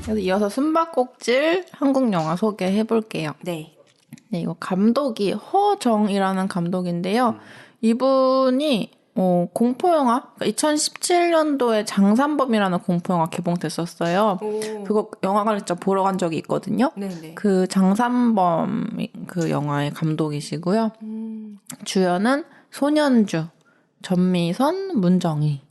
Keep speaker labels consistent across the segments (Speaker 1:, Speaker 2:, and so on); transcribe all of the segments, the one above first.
Speaker 1: 그래서 이어서 숨바꼭질 한국 영화 소개해 볼게요.
Speaker 2: 네.
Speaker 1: 네, 이거 감독이 허정이라는 감독인데요. 이분이 공포영화, 2017년도에 장산범이라는 공포영화 개봉됐었어요.
Speaker 2: 오.
Speaker 1: 그거 영화관을 진짜 보러 간 적이 있거든요.
Speaker 2: 네네.
Speaker 1: 그 장산범 그 영화의 감독이시고요. 주연은 손현주, 전미선, 문정희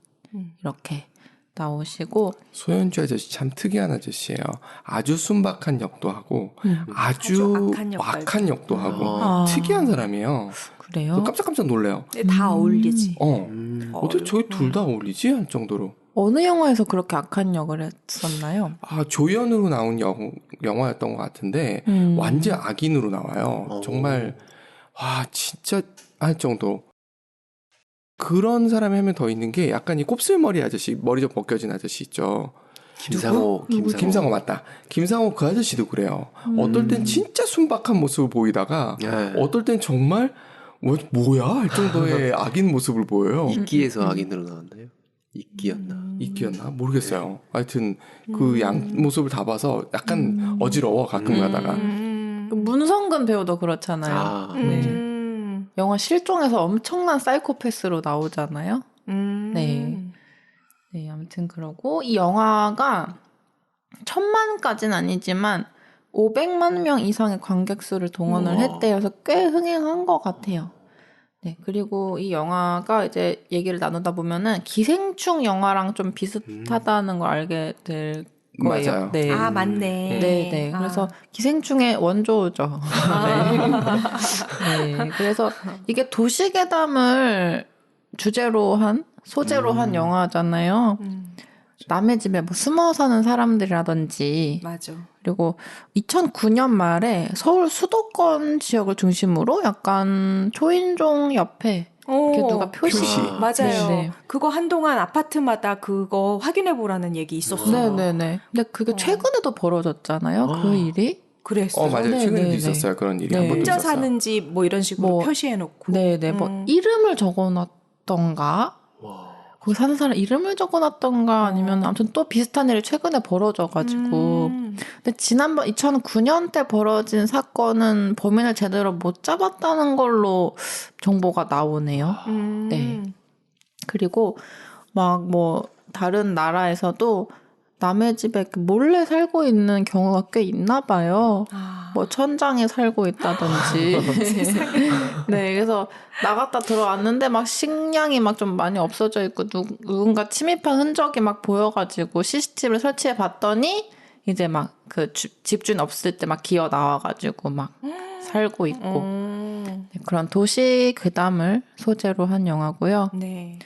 Speaker 1: 이렇게 나오시고
Speaker 3: 소현주 아저씨 참 특이한 아저씨예요. 아주 순박한 역도 하고 아주 악한 역도 하고 특이한 사람이에요.
Speaker 1: 그래요?
Speaker 3: 깜짝깜짝 놀래요.
Speaker 2: 다 어울리지.
Speaker 3: 어떻게 저희 둘 다 어울리지? 할 정도로.
Speaker 1: 어느 영화에서 그렇게 악한 역을 했었나요?
Speaker 3: 조연으로 나온 영화였던 것 같은데 완전 악인으로 나와요. 정말 와 진짜 할 정도. 그런 사람이 한 명 더 있는 게 약간 이 곱슬머리 아저씨, 머리 좀 벗겨진 아저씨 있죠. 김상호 맞다. 김상호 그 아저씨도 그래요. 어떨 땐 진짜 순박한 모습을 보이다가 어떨 땐 정말 뭐야 할 정도의 악인 모습을 보여요.
Speaker 4: 이끼에서 악인으로 나왔나요?
Speaker 3: 이끼였나? 모르겠어요. 하여튼 그 양 모습을 다 봐서 약간 어지러워 가끔 가다가.
Speaker 1: 문성근 배우도 그렇잖아요. 네. 영화 실종에서 엄청난 사이코패스로 나오잖아요. 네. 네, 아무튼 그러고 이 영화가 1000만까지는 아니지만 500만 명 이상의 관객 수를 동원을 했대요. 그래서 꽤 흥행한 것 같아요. 네, 그리고 이 영화가 이제 얘기를 나누다 보면은 기생충 영화랑 좀 비슷하다는 걸 알게 될 거예요.
Speaker 3: 맞아요.
Speaker 1: 네.
Speaker 2: 아, 맞네.
Speaker 1: 네, 네. 그래서 기생충의 원조죠. 네. 네. 그래서 이게 도시괴담을 소재로 한 영화잖아요. 남의 집에 뭐 숨어 사는 사람들이라든지.
Speaker 2: 맞아.
Speaker 1: 그리고 2009년 말에 서울 수도권 지역을 중심으로 약간 초인종 옆에 이렇게 누가 표시.
Speaker 2: 맞아요.
Speaker 1: 네네.
Speaker 2: 그거 한동안 아파트마다 그거 확인해 보라는 얘기 있었어요.
Speaker 1: 네네네. 근데 그게 최근에도 벌어졌잖아요. 그 일이.
Speaker 2: 그랬어요.
Speaker 3: 맞아요.
Speaker 1: 네,
Speaker 3: 최근에도
Speaker 1: 네,
Speaker 3: 있었어요. 그런 일이
Speaker 1: 네.
Speaker 3: 한 번도
Speaker 2: 혼자
Speaker 3: 있었어요.
Speaker 2: 사는지 뭐 이런 식으로 표시해놓고.
Speaker 1: 네네. 뭐 이름을 적어놨던가. 거기 사는 사람 이름을 적어놨던가 아니면 아무튼 또 비슷한 일이 최근에 벌어져가지고. 근데 지난번 2009년 때 벌어진 사건은 범인을 제대로 못 잡았다는 걸로 정보가 나오네요. 네. 그리고 막 뭐 다른 나라에서도 남의 집에 몰래 살고 있는 경우가 꽤 있나 봐요. 뭐 천장에 살고 있다든지. 네, 그래서 나갔다 들어왔는데 막 식량이 막 좀 많이 없어져 있고 누군가 침입한 흔적이 막 보여가지고 CCTV를 설치해 봤더니 이제 막 그 집주인 없을 때 막 기어 나와가지고 막 살고 있고 네, 그런 도시 괴담을 소재로 한 영화고요.
Speaker 2: 네.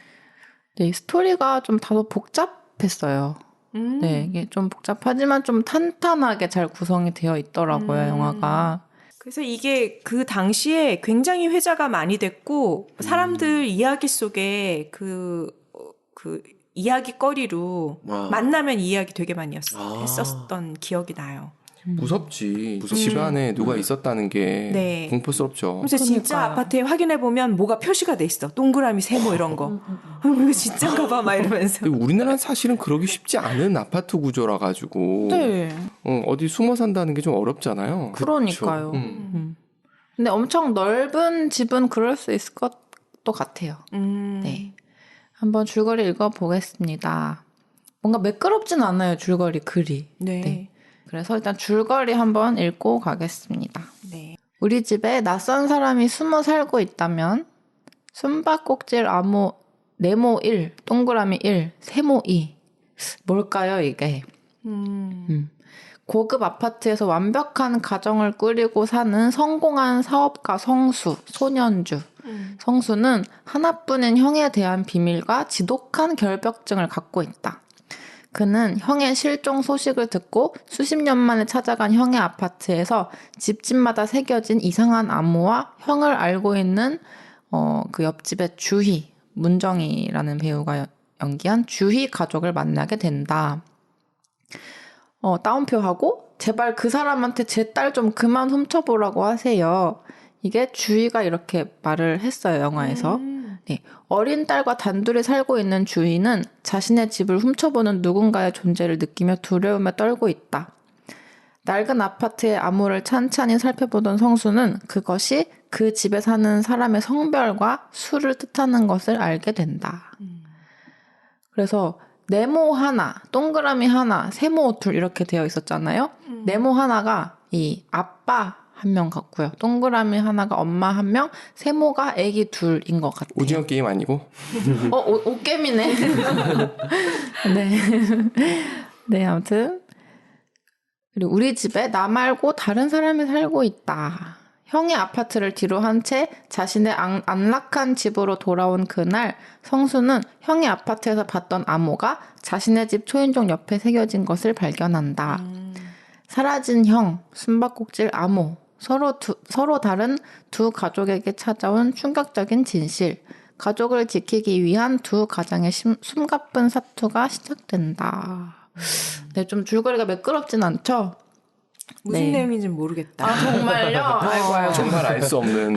Speaker 1: 네, 이 스토리가 좀 다소 복잡했어요. 네, 이게 좀 복잡하지만 좀 탄탄하게 잘 구성이 되어 있더라고요, 영화가.
Speaker 2: 그래서 이게 그 당시에 굉장히 회자가 많이 됐고 사람들 이야기 속에 그 이야기거리로 만나면 이야기 되게 많이 했었던 기억이 나요.
Speaker 3: 무섭지. 집안에 누가 있었다는 게 공포스럽죠.
Speaker 2: 그래서 진짜 아파트에 확인해보면 뭐가 표시가 돼 있어. 동그라미 세모 이런 거. 이거 진짠가 봐 막 이러면서.
Speaker 3: 우리나라는 사실은 그러기 쉽지 않은 아파트 구조라 가지고
Speaker 1: 네.
Speaker 3: 어디 숨어 산다는 게 좀 어렵잖아요.
Speaker 1: 그러니까요. 근데 엄청 넓은 집은 그럴 수 있을 것도 같아요. 네. 한번 줄거리 읽어보겠습니다. 뭔가 매끄럽진 않아요, 줄거리 글이.
Speaker 2: 네.
Speaker 1: 그래서 일단 줄거리 한번 읽고 가겠습니다.
Speaker 2: 네.
Speaker 1: 우리 집에 낯선 사람이 숨어 살고 있다면 숨바꼭질 네모 1, 동그라미 1, 세모 2. 뭘까요, 이게? 고급 아파트에서 완벽한 가정을 꾸리고 사는 성공한 사업가 손현주. 성수는 하나뿐인 형에 대한 비밀과 지독한 결벽증을 갖고 있다. 그는 형의 실종 소식을 듣고 수십 년 만에 찾아간 형의 아파트에서 집집마다 새겨진 이상한 암호와 형을 알고 있는 그 옆집의 주희, 문정희라는 배우가 연기한 주희 가족을 만나게 된다. 따옴표하고 제발 그 사람한테 제 딸 좀 그만 훔쳐보라고 하세요. 이게 주희가 이렇게 말을 했어요, 영화에서. 네. 어린 딸과 단둘이 살고 있는 주인은 자신의 집을 훔쳐보는 누군가의 존재를 느끼며 두려움에 떨고 있다. 낡은 아파트의 암호를 찬찬히 살펴보던 성수는 그것이 그 집에 사는 사람의 성별과 수를 뜻하는 것을 알게 된다. 그래서 네모 하나, 동그라미 하나, 세모 둘 이렇게 되어 있었잖아요. 네모 하나가 이 아빠 한 명 같고요. 동그라미 하나가 엄마 한 명, 세모가 애기 둘인 것 같아요.
Speaker 3: 오징어 게임 아니고?
Speaker 1: 옷게임이네. 네. 네, 아무튼. 그리고 우리 집에 나 말고 다른 사람이 살고 있다. 형의 아파트를 뒤로 한 채 자신의 안락한 집으로 돌아온 그날 성수는 형의 아파트에서 봤던 암호가 자신의 집 초인종 옆에 새겨진 것을 발견한다. 사라진 형, 숨바꼭질 암호, 서로 다른 두 가족에게 찾아온 충격적인 진실, 가족을 지키기 위한 두 가장의 숨가쁜 사투가 시작된다. 네, 좀 줄거리가 매끄럽진 않죠?
Speaker 2: 무슨
Speaker 1: 네.
Speaker 2: 내용인지는 모르겠다.
Speaker 1: 정말요? 아이고.
Speaker 3: 정말 알 수 없는.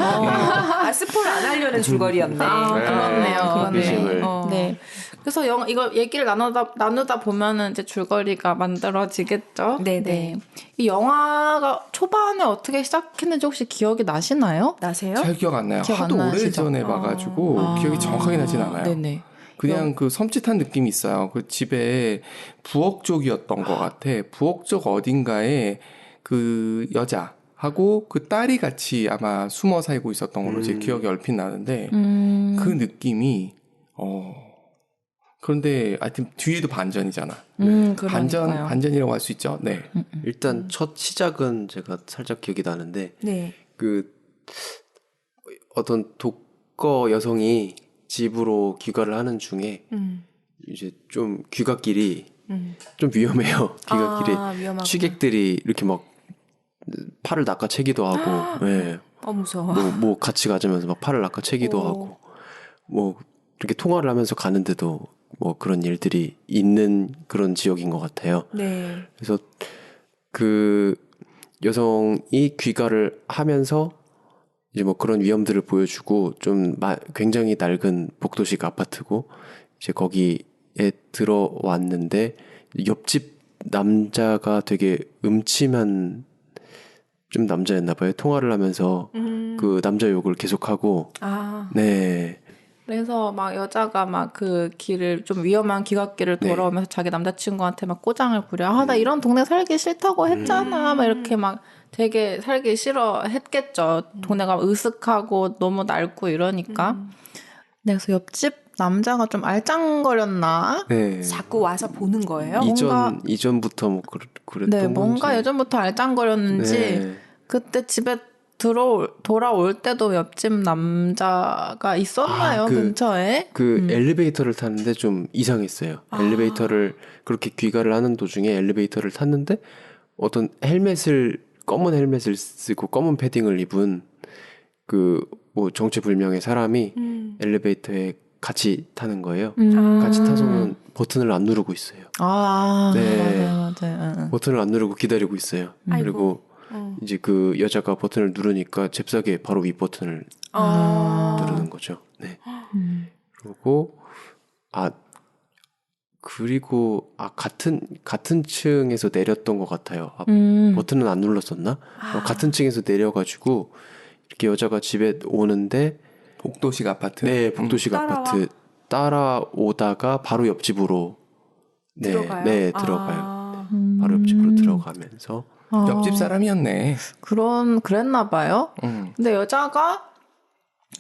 Speaker 2: 스포를 안 하려는 줄거리였네.
Speaker 1: 그렇네요.
Speaker 3: 호기심을.
Speaker 1: 네. 그래서 이거 얘기를 나누다 보면은 이제 줄거리가 만들어지겠죠?
Speaker 2: 네네.
Speaker 1: 이 영화가 초반에 어떻게 시작했는지 혹시 기억이 나시나요?
Speaker 2: 나세요?
Speaker 3: 잘 기억 안 나요.
Speaker 1: 기억 안
Speaker 3: 하도
Speaker 1: 나시죠?
Speaker 3: 오래전에 봐가지고 기억이 정확하게 나진 않아요.
Speaker 1: 네네.
Speaker 3: 그냥 그 섬찟한 느낌이 있어요. 그 집에 부엌 쪽이었던 것 같아. 부엌 쪽 어딘가에 그 여자하고 그 딸이 같이 아마 숨어 살고 있었던 걸로 제 기억이 얼핏 나는데 그 느낌이 그런데 하여튼 뒤에도 반전이잖아. 반전이라고 할 수 있죠. 네.
Speaker 4: 일단 첫 시작은 제가 살짝 기억이 나는데
Speaker 2: 네.
Speaker 4: 그 어떤 독거 여성이 집으로 귀가를 하는 중에 이제 좀 귀갓길이 좀 위험해요. 귀갓길에
Speaker 2: 위험하구나.
Speaker 4: 취객들이 이렇게 막 팔을 낚아채기도 하고, 네.
Speaker 2: 무서워.
Speaker 4: 뭐 같이 가자면서 막 팔을 낚아채기도 하고, 뭐 이렇게 통화를 하면서 가는데도 뭐 그런 일들이 있는 그런 지역인 것 같아요.
Speaker 2: 네.
Speaker 4: 그래서 그 여성이 귀가를 하면서 이제 뭐 그런 위험들을 보여주고 좀 굉장히 낡은 복도식 아파트고 이제 거기에 들어왔는데 옆집 남자가 되게 음침한 좀 남자였나 봐요. 통화를 하면서 그 남자 욕을 계속하고 네.
Speaker 1: 그래서 막 여자가 막 그 길을 좀 위험한 귀갓길을 돌아오면서 자기 남자친구한테 막 꼬장을 부려. 나 이런 동네 살기 싫다고 했잖아. 막 이렇게 막 되게 살기 싫어했겠죠. 동네가 으슥하고 너무 낡고 이러니까. 네, 그래서 옆집 남자가 좀 알짱거렸나?
Speaker 4: 네.
Speaker 2: 자꾸 와서 보는 거예요?
Speaker 4: 이전부터 뭐 그랬던
Speaker 1: 네, 뭔가
Speaker 4: 건지.
Speaker 1: 예전부터 알짱거렸는지
Speaker 4: 네.
Speaker 1: 그때 집에 돌아올 때도 옆집 남자가 있었나요? 검은차에?
Speaker 4: 엘리베이터를 탔는데 좀 이상했어요. 엘리베이터를 그렇게 귀가를 하는 도중에 엘리베이터를 탔는데 어떤 검은 헬멧을 쓰고 검은 패딩을 입은 그 뭐 정체불명의 사람이 엘리베이터에 같이 타는 거예요. 같이 타서는 버튼을 안 누르고 있어요. 네.
Speaker 1: 맞아요.
Speaker 4: 버튼을 안 누르고 기다리고 있어요. 그리고 이제 그 여자가 버튼을 누르니까 잽싸게 바로 위 버튼을 누르는 거죠. 네. 그리고 같은 층에서 내렸던 것 같아요. 버튼은 안 눌렀었나? 같은 층에서 내려가지고 이렇게 여자가 집에 오는데
Speaker 3: 복도식 아파트.
Speaker 4: 네, 복도식 아파트 따라오다가 바로 옆집으로
Speaker 2: 들어가요?
Speaker 4: 네, 들어가요. 바로 옆집으로 들어가면서
Speaker 3: 옆집 사람이었네.
Speaker 1: 그랬나 봐요. 근데 여자가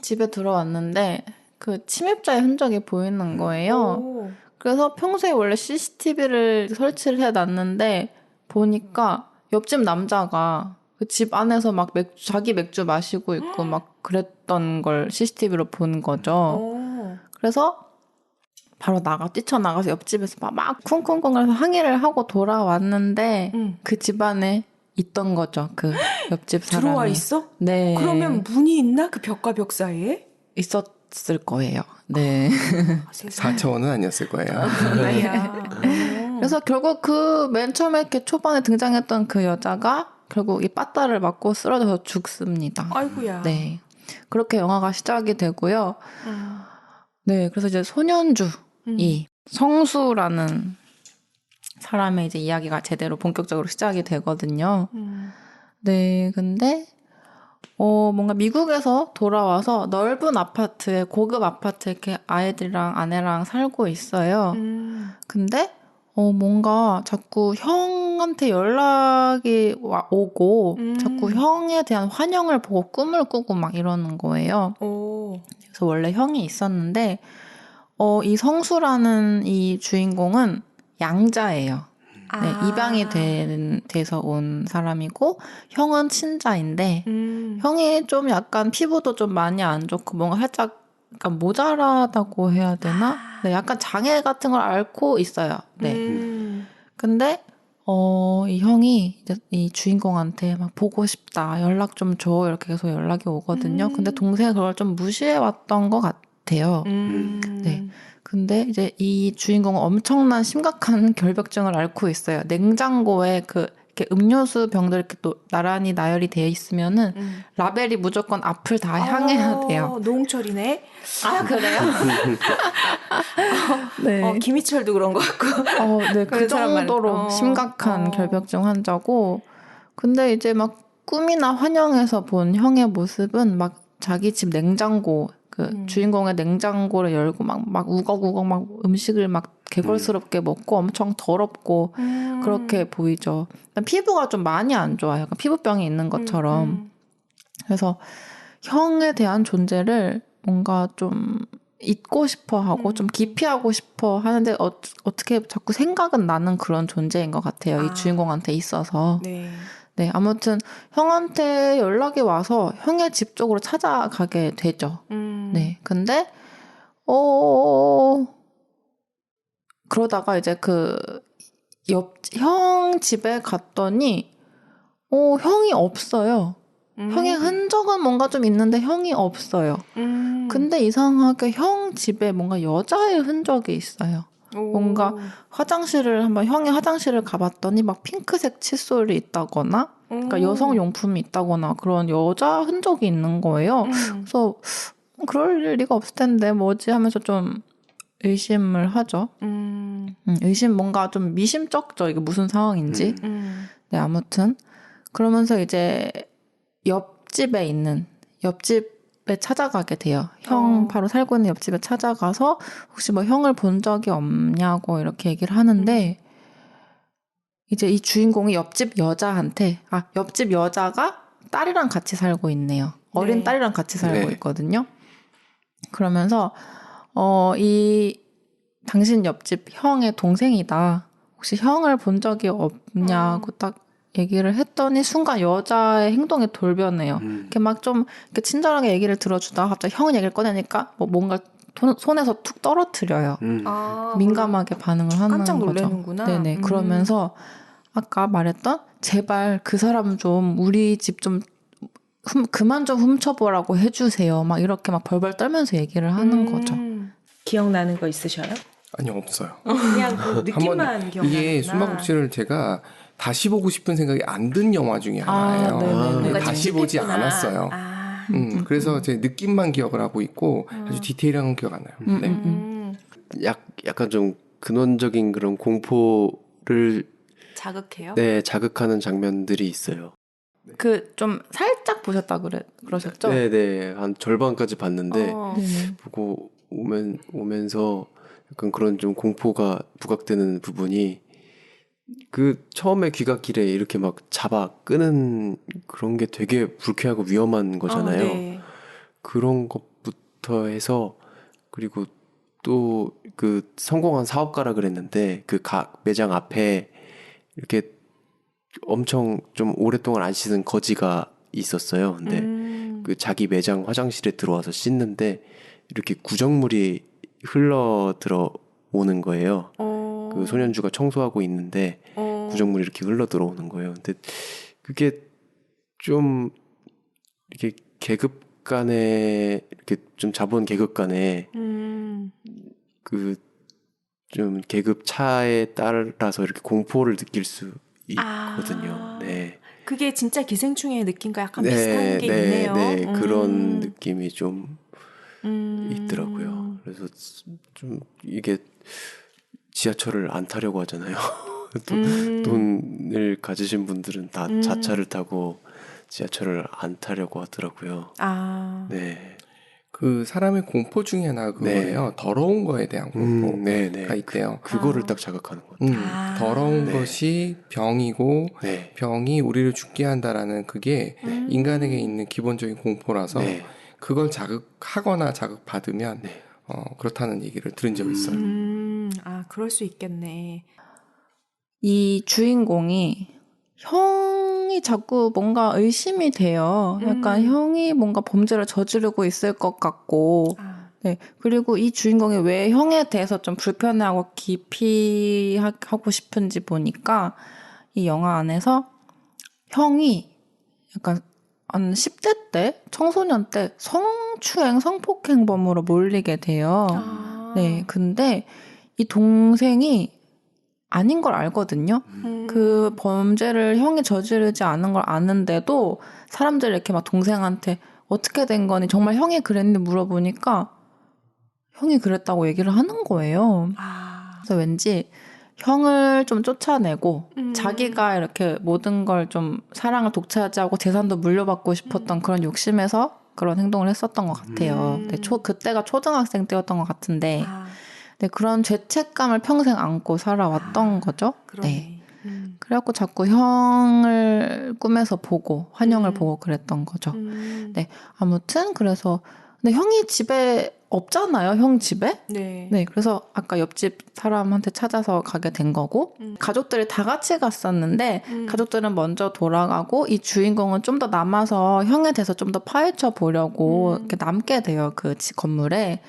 Speaker 1: 집에 들어왔는데 그 침입자의 흔적이 보이는 거예요. 그래서 평소에 원래 CCTV를 설치를 해놨는데 보니까 옆집 남자가 그 집 안에서 막 자기 맥주 마시고 있고 막 그랬던 걸 CCTV로 본 거죠. 그래서 바로 뛰쳐나가서 옆집에서 막 쿵쿵쿵 해서 항의를 하고 돌아왔는데 그 집안에 있던 거죠. 그 옆집 사람이.
Speaker 2: 들어와 있어?
Speaker 1: 네.
Speaker 2: 그러면 문이 있나? 그 벽과 벽 사이에?
Speaker 1: 있었을 거예요. 네.
Speaker 3: 4차원은 아니었을 거예요.
Speaker 1: 그래서 결국 그 맨 처음에 이렇게 초반에 등장했던 그 여자가 결국 이 빠따를 맞고 쓰러져서 죽습니다.
Speaker 2: 아이고야.
Speaker 1: 네. 그렇게 영화가 시작이 되고요. 네, 그래서 이제 소년주이 성수라는 사람의 이제 이야기가 제대로 본격적으로 시작이 되거든요. 네, 근데 뭔가 미국에서 돌아와서 넓은 아파트에 고급 아파트에 이렇게 아이들이랑 아내랑 살고 있어요. 근데 뭔가 자꾸 형한테 연락이 오고 자꾸 형에 대한 환영을 보고 꿈을 꾸고 막 이러는 거예요. 그래서 원래 형이 있었는데 이 성수라는 이 주인공은 양자예요. 네, 입양이 돼서 온 사람이고 형은 친자인데 형이 좀 약간 피부도 좀 많이 안 좋고 뭔가 살짝 약간 모자라다고 해야 되나? 네, 약간 장애 같은 걸 앓고 있어요. 네. 근데 이 형이 이제 이 주인공한테 막 보고 싶다, 연락 좀 줘 이렇게 계속 연락이 오거든요. 근데 동생이 그걸 좀 무시해 왔던 것 같아요. 네. 근데 이제 이 주인공은 엄청난 심각한 결벽증을 앓고 있어요. 냉장고에 이렇게 음료수 병들 이렇게 또 나란히 나열이 되어 있으면은 라벨이 무조건 앞을 다 향해야 돼요.
Speaker 2: 노홍철이네.
Speaker 1: 그래요? 네.
Speaker 2: 김희철도 그런 것 같고.
Speaker 1: 네, 그 정도로 심각한 결벽증 환자고. 근데 이제 막 꿈이나 환영에서 본 형의 모습은 막 자기 집 냉장고, 주인공의 냉장고를 열고 막 우걱우걱 막 음식을 막 개걸스럽게 먹고 엄청 더럽고 그렇게 보이죠. 피부가 좀 많이 안 좋아요. 약간 피부병이 있는 것처럼. 그래서 형에 대한 존재를 뭔가 좀 잊고 싶어 하고 좀 기피하고 싶어 하는데 어떻게 자꾸 생각은 나는 그런 존재인 것 같아요. 이 주인공한테 있어서. 네, 아무튼 형한테 연락이 와서 형의 집 쪽으로 찾아가게 되죠. 네, 근데 그러다가 이제 형 집에 갔더니 형이 없어요. 형의 흔적은 뭔가 좀 있는데 형이 없어요. 근데 이상하게 형 집에 뭔가 여자의 흔적이 있어요. 뭔가 형의 화장실을 가봤더니 막 핑크색 칫솔이 있다거나 그러니까 여성 용품이 있다거나 그런 여자 흔적이 있는 거예요. 그래서 그럴 리가 없을 텐데 뭐지 하면서 좀 의심을 하죠. 의심 뭔가 좀 미심쩍죠. 이게 무슨 상황인지. 네, 아무튼 그러면서 이제 옆집에 찾아가게 돼요. 형 바로 살고 있는 옆집에 찾아가서 혹시 뭐 형을 본 적이 없냐고 이렇게 얘기를 하는데 이제 이 주인공이 옆집 여자가 딸이랑 같이 살고 있네요. 어린 딸이랑 같이 살고 있거든요. 그러면서 당신 옆집 형의 동생이다. 혹시 형을 본 적이 없냐고 딱 얘기를 했더니 순간 여자의 행동이 돌변해요. 이렇게 막 좀 이렇게 친절하게 얘기를 들어주다가 갑자기 형 얘기를 꺼내니까 뭐 뭔가 손에서 툭 떨어뜨려요. 민감하게 반응을 하는
Speaker 2: 깜짝
Speaker 1: 거죠.
Speaker 2: 놀라는구나.
Speaker 1: 네네. 그러면서 아까 말했던 제발 그 사람 좀 우리 집 좀 그만 좀 훔쳐보라고 해주세요. 막 이렇게 막 벌벌 떨면서 얘기를 하는 거죠.
Speaker 2: 기억나는 거 있으셔요?
Speaker 3: 아니 없어요.
Speaker 2: 그냥 그 느낌만 기억나는구나.
Speaker 3: 이게 숨바꼭질을 제가 다시 보고 싶은 생각이 안 든 영화 중에 하나예요.
Speaker 1: 네네네.
Speaker 3: 다시 보지 않았어요. 그래서 제 느낌만 기억을 하고 있고 아주 디테일한 건 기억 안 나요. 네.
Speaker 4: 약간 좀 근원적인 그런 공포를
Speaker 2: 자극해요?
Speaker 4: 네, 자극하는 장면들이 있어요.
Speaker 1: 좀 살짝 보셨다 그러셨죠?
Speaker 4: 네네, 한 절반까지 봤는데
Speaker 1: 네네.
Speaker 4: 보고 오면서 약간 그런 좀 공포가 부각되는 부분이 처음에 귀갓길에 이렇게 막 잡아 끄는 그런 게 되게 불쾌하고 위험한 거잖아요.
Speaker 2: 네.
Speaker 4: 그런 것부터 해서 그리고 또 성공한 사업가라 그랬는데 매장 앞에 이렇게 엄청 좀 오랫동안 안 씻은 거지가 있었어요. 근데 자기 매장 화장실에 들어와서 씻는데 이렇게 구정물이 흘러 들어오는 거예요. 그 소년주가 청소하고 있는데 구정물이 이렇게 흘러 들어오는 거예요. 근데 그게 좀 이렇게 계급 간에 이렇게 좀 자본 계급 간에 좀 계급 차에 따라서 이렇게 공포를 느낄 수 있거든요. 네.
Speaker 2: 그게 진짜 기생충의 느낌과 약간 비슷한 게 있네요.
Speaker 4: 네, 그런 느낌이 좀 있더라고요. 그래서 좀 이게 지하철을 안 타려고 하잖아요. 돈을 가지신 분들은 다 자차를 타고 지하철을 안 타려고 하더라고요.
Speaker 2: 아.
Speaker 4: 네.
Speaker 3: 그 사람의 공포 중에 하나가 그거예요. 더러운 거에 대한 공포가
Speaker 4: 네네.
Speaker 3: 있대요.
Speaker 4: 그거를 딱 자극하는 것 같아요.
Speaker 3: 더러운
Speaker 4: 네.
Speaker 3: 것이 병이고
Speaker 4: 네.
Speaker 3: 병이 우리를 죽게 한다라는 그게 인간에게 있는 기본적인 공포라서
Speaker 4: 네.
Speaker 3: 그걸 자극하거나 자극받으면
Speaker 4: 네.
Speaker 3: 그렇다는 얘기를 들은 적이 있어요.
Speaker 2: 아, 그럴 수 있겠네.
Speaker 1: 이 주인공이 형이 자꾸 뭔가 의심이 돼요. 약간 형이 뭔가 범죄를 저지르고 있을 것 같고,
Speaker 2: 아.
Speaker 1: 네. 그리고 이 주인공이 왜 형에 대해서 좀 불편해하고 기피하고 싶은지 보니까 이 영화 안에서 형이 약간 한 10대 때, 청소년 때 성추행, 성폭행범으로 몰리게 돼요.
Speaker 2: 아.
Speaker 1: 네. 근데 이 동생이 아닌 걸 알거든요. 그 범죄를 형이 저지르지 않은 걸 아는데도 사람들이 이렇게 막 동생한테 어떻게 된 거니 정말 형이 그랬니 물어보니까 형이 그랬다고 얘기를 하는 거예요.
Speaker 2: 아.
Speaker 1: 그래서 왠지 형을 좀 쫓아내고 자기가 이렇게 모든 걸 좀 사랑을 독차지하고 재산도 물려받고 싶었던 그런 욕심에서 그런 행동을 했었던 것 같아요. 네, 그때가 초등학생 때였던 것 같은데
Speaker 2: 아.
Speaker 1: 네, 그런 죄책감을 평생 안고 살아왔던 거죠.
Speaker 2: 그러네.
Speaker 1: 네. 그래갖고 자꾸 형을 꿈에서 보고 환영을 보고 그랬던 거죠. 네, 아무튼 그래서 근데 형이 집에 없잖아요. 형 집에.
Speaker 2: 네.
Speaker 1: 네, 그래서 아까 옆집 사람한테 찾아서 가게 된 거고 가족들이 다 같이 갔었는데 가족들은 먼저 돌아가고 이 주인공은 좀 더 남아서 형에 대해서 좀 더 파헤쳐 보려고 이렇게 남게 돼요. 그 건물에.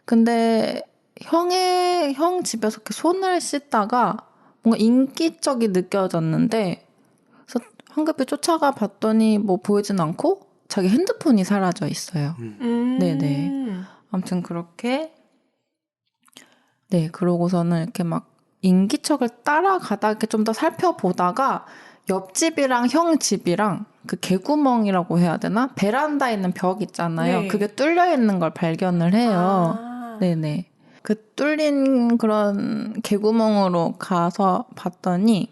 Speaker 1: 근데 형 집에서 이렇게 손을 씻다가 뭔가 인기적이 느껴졌는데 그래서 황급히 쫓아가 봤더니 뭐 보이진 않고 자기 핸드폰이 사라져 있어요. 네네. 아무튼 그렇게 네 그러고서는 이렇게 막 인기척을 따라가다 이렇게 좀 더 살펴보다가 옆집이랑 형 집이랑 그 개구멍이라고 해야 되나? 베란다에 있는 벽 있잖아요.
Speaker 2: 네.
Speaker 1: 그게 뚫려 있는 걸 발견을 해요.
Speaker 2: 아.
Speaker 1: 네네. 그 뚫린 그런 개구멍으로 가서 봤더니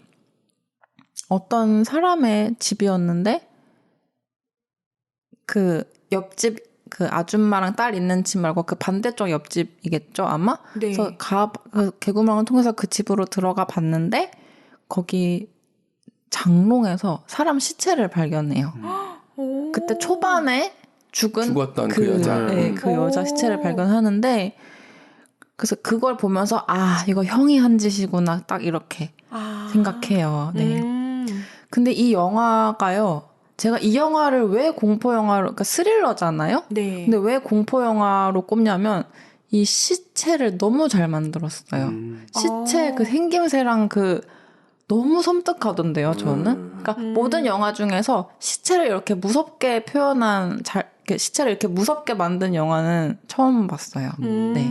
Speaker 1: 어떤 사람의 집이었는데 그 옆집 그 아줌마랑 딸 있는 집 말고 그 반대쪽 옆집이겠죠 아마?
Speaker 2: 네.
Speaker 1: 그래서 그 개구멍을 통해서 그 집으로 들어가 봤는데 거기 장롱에서 사람 시체를 발견해요.
Speaker 2: 오.
Speaker 1: 그때 초반에
Speaker 3: 죽었던 그 여자.
Speaker 1: 네, 그 여자 시체를 발견하는데 그래서 그걸 보면서 아 이거 형이 한 짓이구나 딱 이렇게 생각해요. 네. 근데 이 영화가요. 제가 이 영화를 왜 공포 영화로 그러니까 스릴러잖아요.
Speaker 2: 네.
Speaker 1: 근데 왜 공포 영화로 꼽냐면 이 시체를 너무 잘 만들었어요. 시체 그 생김새랑 그 너무 섬뜩하던데요. 저는. 그러니까 모든 영화 중에서 시체를 이렇게 무섭게 표현한 시체를 이렇게 무섭게 만든 영화는 처음 봤어요. 네.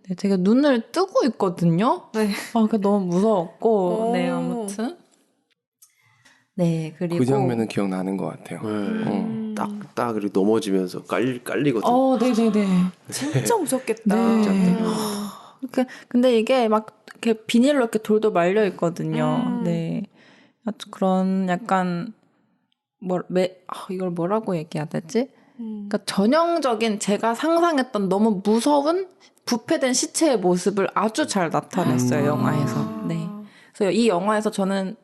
Speaker 1: 네, 되게 눈을 뜨고 있거든요.
Speaker 2: 네.
Speaker 1: 아, 그게 너무 무서웠고.
Speaker 2: 오.
Speaker 1: 네, 아무튼. 네, 그리고.
Speaker 3: 그 장면은 기억나는 것 같아요.
Speaker 4: 딱 그리고 넘어지면서 깔리거든요.
Speaker 1: 네네네.
Speaker 2: 진짜 무섭겠다.
Speaker 1: 네. 근데 이게 막 이렇게 비닐로 이렇게 돌도 말려 있거든요. 네. 그런 약간, 이걸 뭐라고 얘기해야 되지? 그러니까 전형적인 제가 상상했던 너무 무서운 부패된 시체의 모습을 아주 잘 나타냈어요, 영화에서. 네. 그래서 이 영화에서 저는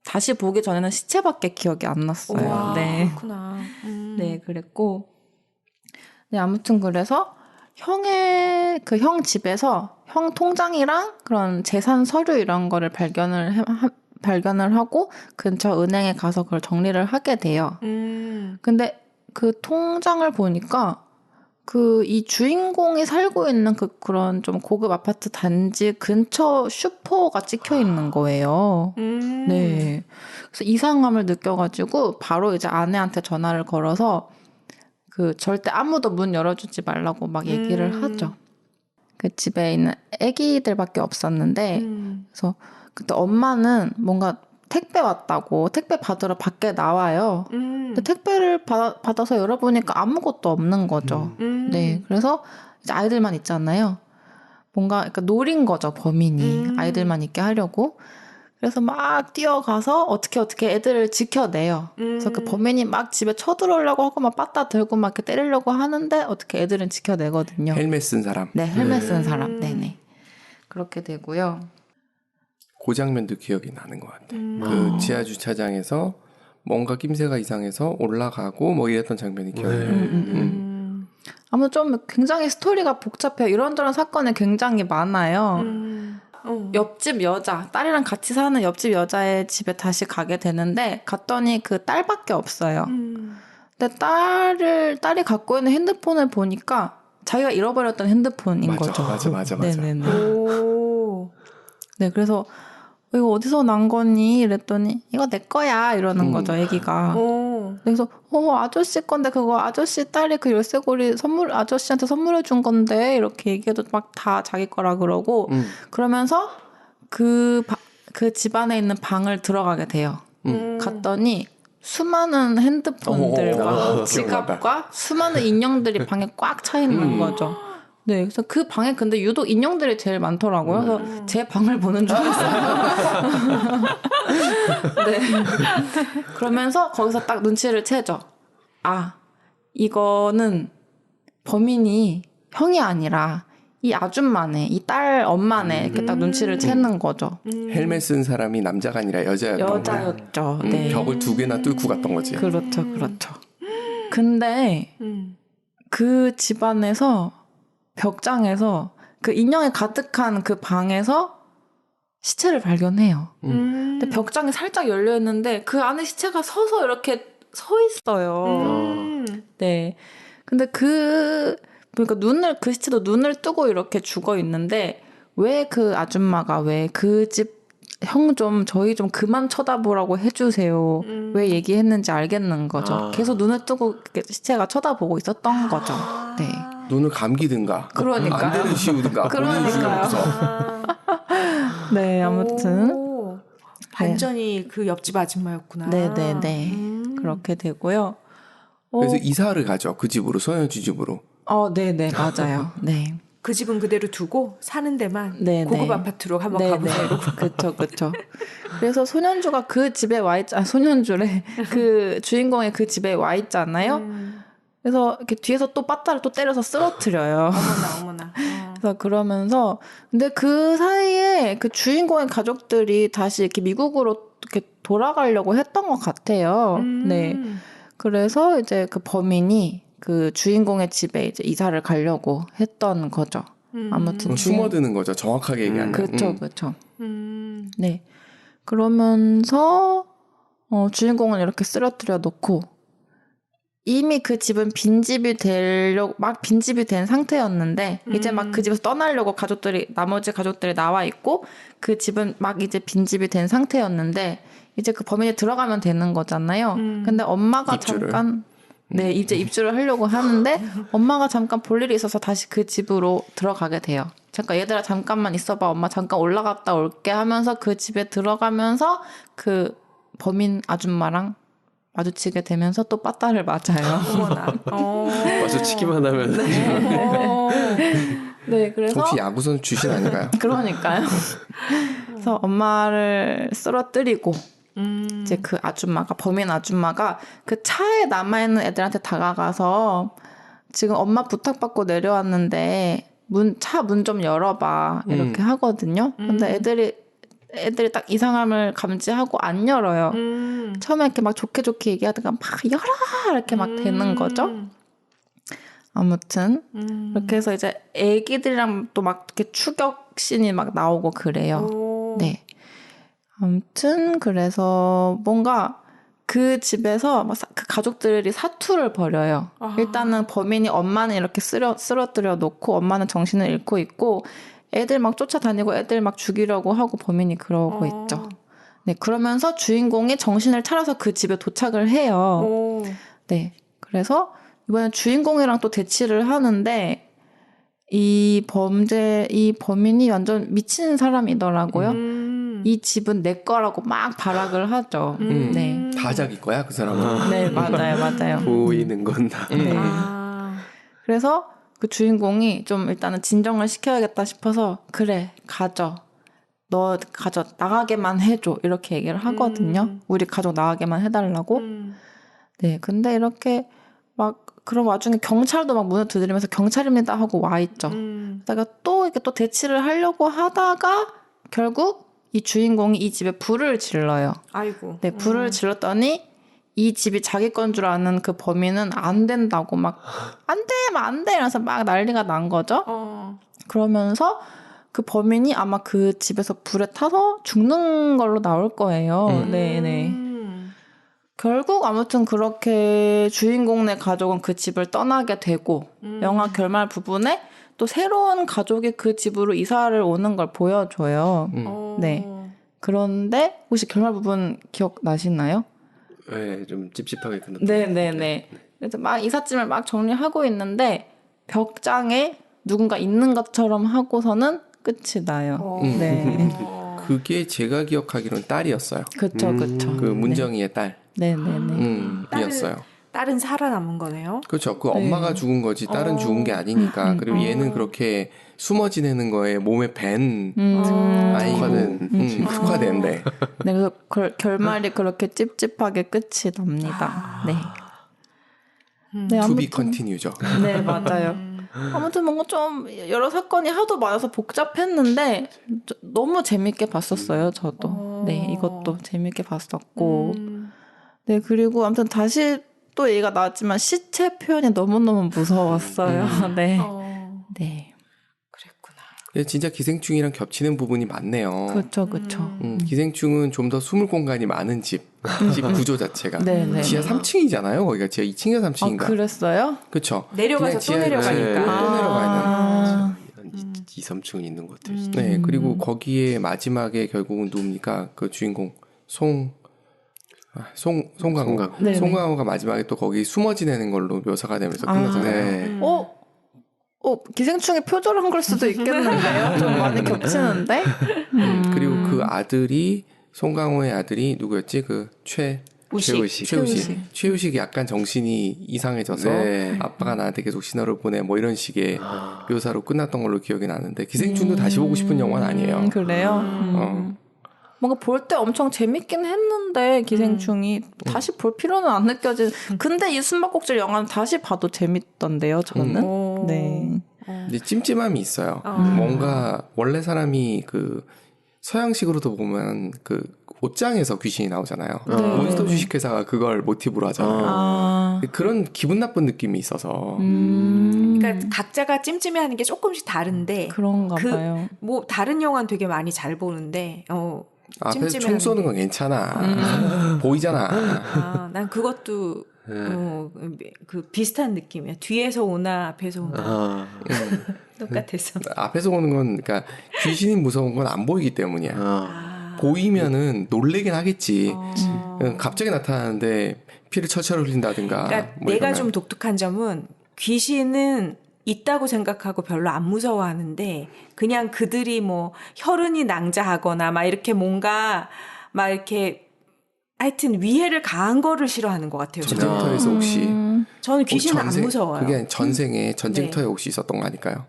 Speaker 1: 다시 보기 전에는 시체밖에 기억이 안 났어요.
Speaker 2: 와,
Speaker 1: 네.
Speaker 2: 그렇구나.
Speaker 1: 네, 그랬고. 네, 아무튼 그래서 형 집에서 형 통장이랑 그런 재산 서류 이런 거를 발견을 하고 근처 은행에 가서 그걸 정리를 하게 돼요. 근데 그 통장을 보니까 이 주인공이 살고 있는 그런 좀 고급 아파트 단지 근처 슈퍼가 찍혀 있는 거예요. 네. 그래서 이상함을 느껴가지고 바로 이제 아내한테 전화를 걸어서 절대 아무도 문 열어주지 말라고 막 얘기를 하죠. 그 집에 있는 아기들밖에 없었는데, 그래서 그때 엄마는 뭔가 택배 왔다고 택배 받으러 밖에 나와요. 근데 택배를 받아서 열어보니까 아무것도 없는 거죠. 네, 그래서 이제 아이들만 있잖아요. 뭔가 그러니까 노린 거죠, 범인이. 아이들만 있게 하려고. 그래서 막 뛰어가서 어떻게 애들을 지켜내요. 그래서 그 범인이 막 집에 쳐들어오려고 하고 막 빠따 들고 막 이렇게 때리려고 하는데 어떻게 애들은 지켜내거든요.
Speaker 3: 헬멧 쓴 사람.
Speaker 1: 네, 헬멧 쓴 사람. 네네. 그렇게 되고요.
Speaker 3: 그 장면도 기억이 나는 것 같아. 그 지하 주차장에서 뭔가 낌새가 이상해서 올라가고 뭐 이랬던 장면이 기억이 나요.
Speaker 1: 아무튼 좀 굉장히 스토리가 복잡해요. 이런저런 사건이 굉장히 많아요. 옆집 여자, 딸이랑 같이 사는 옆집 여자의 집에 다시 가게 되는데 갔더니 그 딸밖에 없어요. 근데 딸이 갖고 있는 핸드폰을 보니까 자기가 잃어버렸던 핸드폰인 거죠.
Speaker 3: 맞아.
Speaker 1: 네네네.
Speaker 2: 오.
Speaker 1: 네, 그래서 이거 어디서 난 거니? 이랬더니 이거 내 거야 이러는 거죠, 애기가. 그래서 아저씨 건데 그거 아저씨 딸이 그 열쇠고리 아저씨한테 선물해 준 건데 이렇게 얘기해도 막 다 자기 거라 그러고 그러면서 그 집안에 있는 방을 들어가게 돼요. 갔더니 수많은 핸드폰들과 지갑과 수많은 인형들이 방에 꽉 차 있는 거죠. 네, 그래서 그 방에 근데 유독 인형들이 제일 많더라고요. 그래서 제 방을 보는 줄 알았어요. 네. 그러면서 거기서 딱 눈치를 채죠. 아, 이거는 범인이 형이 아니라 이 아줌마네, 이 딸 엄마네 이렇게 딱 눈치를 채는 거죠.
Speaker 3: 헬멧 쓴 사람이 남자가 아니라 여자였던 거야.
Speaker 1: 여자였죠. 네.
Speaker 3: 벽을 2개나 뚫고 갔던 거지.
Speaker 1: 그렇죠. 근데 그 집안에서 벽장에서 그 인형이 가득한 그 방에서 시체를 발견해요. 근데 벽장이 살짝 열려 있는데 그 안에 시체가 서서 이렇게 서 있어요. 네. 근데 그러니까 그 시체도 눈을 뜨고 이렇게 죽어 있는데 왜 그 아줌마가 왜 그 집 형 좀 저희 좀 그만 쳐다보라고 해주세요. 왜 얘기했는지 알겠는 거죠. 계속 눈을 뜨고 시체가 쳐다보고 있었던 거죠. 네.
Speaker 3: 눈을 감기든가.
Speaker 1: 그러니까요.
Speaker 3: 안대를 씌우든가.
Speaker 1: 그러니까요. 네, 아무튼
Speaker 2: 반전이 그 옆집 아줌마였구나.
Speaker 1: 네네네. 그렇게 되고요.
Speaker 3: 그래서 이사를 가죠. 그 집으로, 소년주 집으로.
Speaker 1: 네네, 맞아요. 네.
Speaker 2: 그 집은 그대로 두고 사는 데만
Speaker 1: 네네.
Speaker 2: 고급 아파트로 한번 가보세요.
Speaker 1: 그쵸. 그래서 소년주가 그 집에 소년주래. 그 주인공의 그 집에 와 있잖아요. 그래서 이렇게 뒤에서 또 빠따를 또 때려서 쓰러뜨려요.
Speaker 2: 어머나.
Speaker 1: 그래서 그러면서 근데 그 사이에 그 주인공의 가족들이 다시 이렇게 미국으로 이렇게 돌아가려고 했던 것 같아요. 네. 그래서 이제 그 범인이 그 주인공의 집에 이제 이사를 가려고 했던 거죠. 아무튼
Speaker 3: 숨어드는 거죠. 정확하게 얘기하면.
Speaker 1: 그렇죠. 네. 그러면서 주인공은 이렇게 쓰러뜨려 놓고 이미 그 집은 빈집이 된 상태였는데 이제 막 그 집에서 떠나려고 나머지 가족들이 나와 있고 그 집은 막 이제 빈집이 된 상태였는데 이제 그 범인이 들어가면 되는 거잖아요. 근데 엄마가 잠깐 이제 입주를 하려고 하는데 엄마가 잠깐 볼 일이 있어서 다시 그 집으로 들어가게 돼요. 잠깐 얘들아 잠깐만 있어봐. 엄마 잠깐 올라갔다 올게 하면서 그 집에 들어가면서 그 범인 아줌마랑 마주치게 되면서 또 빠따를 맞아요.
Speaker 2: 어머나.
Speaker 4: 마주치기만 하면
Speaker 1: 네, 그래서
Speaker 3: 혹시 야구선 출신 아닌가요?
Speaker 1: 그러니까요. 그래서 엄마를 쓰러뜨리고 이제 그 범인 아줌마가 그 차에 남아있는 애들한테 다가가서 지금 엄마 부탁받고 내려왔는데 차 문 좀 열어봐 이렇게 하거든요. 근데 애들이 딱 이상함을 감지하고 안 열어요. 처음에 이렇게 막 좋게 얘기하다가 막 열어 이렇게 막 되는 거죠. 아무튼 이렇게 해서 이제 애기들이랑 또 막 이렇게 추격신이 막 나오고 그래요. 네. 아무튼 그래서 뭔가 그 집에서 그 가족들이 사투를 벌여요. 일단은 범인이 엄마는 이렇게 쓰러뜨려 놓고 엄마는 정신을 잃고 있고 애들 막 쫓아다니고 애들 막 죽이려고 하고 범인이 그러고 있죠. 네, 그러면서 주인공이 정신을 차려서 그 집에 도착을 해요. 네, 그래서 이번엔 주인공이랑 또 대치를 하는데 이 범인이 완전 미친 사람이더라고요. 이 집은 내 거라고 막 발악을 하죠. 네.
Speaker 3: 다 자기 거야 그 사람은.
Speaker 1: 네, 맞아요.
Speaker 4: 보이는 건 다.
Speaker 1: 네.
Speaker 2: 아.
Speaker 1: 그래서 그 주인공이 좀 일단은 진정을 시켜야겠다 싶어서 그래 가져. 너 가져. 나가게만 해줘. 이렇게 얘기를 하거든요. 우리 가족 나가게만 해달라고. 네. 근데 이렇게 막 그런 와중에 경찰도 막 문을 두드리면서 경찰입니다 하고 와 있죠. 그러다가 또 이렇게 또 대치를 하려고 하다가 결국 이 주인공이 이 집에 불을 질러요.
Speaker 2: 아이고.
Speaker 1: 네, 불을 질렀더니 이 집이 자기 건 줄 아는 그 범인은 안 된다고 막 안 돼 이러면서 막 난리가 난 거죠. 그러면서 그 범인이 아마 그 집에서 불에 타서 죽는 걸로 나올 거예요. 네네. 결국 아무튼 그렇게 주인공네 가족은 그 집을 떠나게 되고 영화 결말 부분에 또 새로운 가족이 그 집으로 이사를 오는 걸 보여줘요. 네. 그런데 혹시 결말 부분 기억나시나요?
Speaker 4: 네, 좀 찝찝하게 끝났다.
Speaker 1: 네네네. 그래서 막 이삿짐을 막 정리하고 있는데 벽장에 누군가 있는 것처럼 하고서는 끝이 나요. 네.
Speaker 3: 그게 제가 기억하기로는 딸이었어요.
Speaker 1: 그쵸.
Speaker 3: 그 문정이의 딸.
Speaker 1: 네네네.
Speaker 3: 이었어요.
Speaker 2: 딸은 살아남은 거네요.
Speaker 3: 그렇죠. 그 엄마가 죽은 거지 딸은 죽은 게 아니니까. 그리고 얘는 그렇게 숨어 지내는 거에 몸에 밴 아이고 흑화된 네.
Speaker 1: 네, 그래서 결말이 그렇게 찝찝하게 끝이 납니다. 네. 네,
Speaker 3: To be
Speaker 1: 아무튼
Speaker 3: continue죠.
Speaker 1: 네, 맞아요. 아무튼 뭔가 좀 여러 사건이 하도 많아서 복잡했는데 너무 재밌게 봤었어요, 저도. 네, 이것도 재밌게 봤었고. 네, 그리고 아무튼 다시 또 얘기가 나왔지만 시체 표현이 너무너무 무서웠어요. 네. 네.
Speaker 2: 그랬구나.
Speaker 3: 근데 진짜 기생충이랑 겹치는 부분이 많네요.
Speaker 1: 그렇죠.
Speaker 3: 기생충은 좀 더 숨을 공간이 많은 집 구조 자체가.
Speaker 1: 네.
Speaker 3: 지하 3층이잖아요. 거기가 지하 2층인가 3층인가.
Speaker 1: 아, 그랬어요?
Speaker 3: 그렇죠.
Speaker 2: 내려가서 또 내려가니까.
Speaker 3: 또 내려가는.
Speaker 4: 한 2, 3층 있는 것 같아요.
Speaker 3: 네, 그리고 거기에 마지막에 결국은 누굽니까? 그 주인공 송강호.
Speaker 1: 네네.
Speaker 3: 송강호가 마지막에 또 거기 숨어 지내는 걸로 묘사가 되면서 끝나잖아요.
Speaker 1: 기생충이 표절한 걸 수도 있겠는데요? 좀 많이 겹치는데?
Speaker 3: 그리고 그 아들이 송강호의 아들이 누구였지? 그 최우식. 약간 정신이 이상해져서
Speaker 4: 네.
Speaker 3: 아빠가 나한테 계속 신호를 보내 뭐 이런 식의 묘사로 끝났던 걸로 기억이 나는데 기생충도 다시 보고 싶은 영화는 아니에요.
Speaker 1: 그래요? 뭔가 볼 때 엄청 재밌긴 했는데 기생충이 다시 볼 필요는 안 느껴지는. 근데 이 숨바꼭질 영화는 다시 봐도 재밌던데요, 저는. 네.
Speaker 3: 근데 찜찜함이 있어요. 뭔가 원래 사람이 그 서양식으로도 보면 그 옷장에서 귀신이 나오잖아요. 몬스터 주식회사가 그걸 모티브로 하잖아요. 그런 기분 나쁜 느낌이 있어서.
Speaker 2: 그러니까 각자가 찜찜해하는 게 조금씩 다른데
Speaker 1: 그런가 봐요.
Speaker 2: 뭐 다른 영화는 되게 많이 잘 보는데
Speaker 3: 앞에서 총 쏘는 건 괜찮아. 보이잖아.
Speaker 2: 난 그것도 그 비슷한 느낌이야. 뒤에서 오나 앞에서 오나 똑같아서.
Speaker 3: 앞에서 오는 건 그러니까 귀신이 무서운 건 안 보이기 때문이야. 보이면은 놀래긴 하겠지. 갑자기 나타나는데 피를 철철 흘린다든가.
Speaker 2: 그러니까
Speaker 3: 뭐
Speaker 2: 내가
Speaker 3: 이러면.
Speaker 2: 좀 독특한 점은 귀신은 있다고 생각하고 별로 안 무서워하는데 그냥 그들이 뭐 혈흔이 낭자하거나 막 이렇게 뭔가 막 이렇게 하여튼 위해를 가한 거를 싫어하는 것 같아요. 저는.
Speaker 3: 전쟁터에서 혹시
Speaker 2: 저는 귀신은 안 무서워요.
Speaker 3: 그게 전생에 전쟁터에 혹시 있었던 거 아닐까요?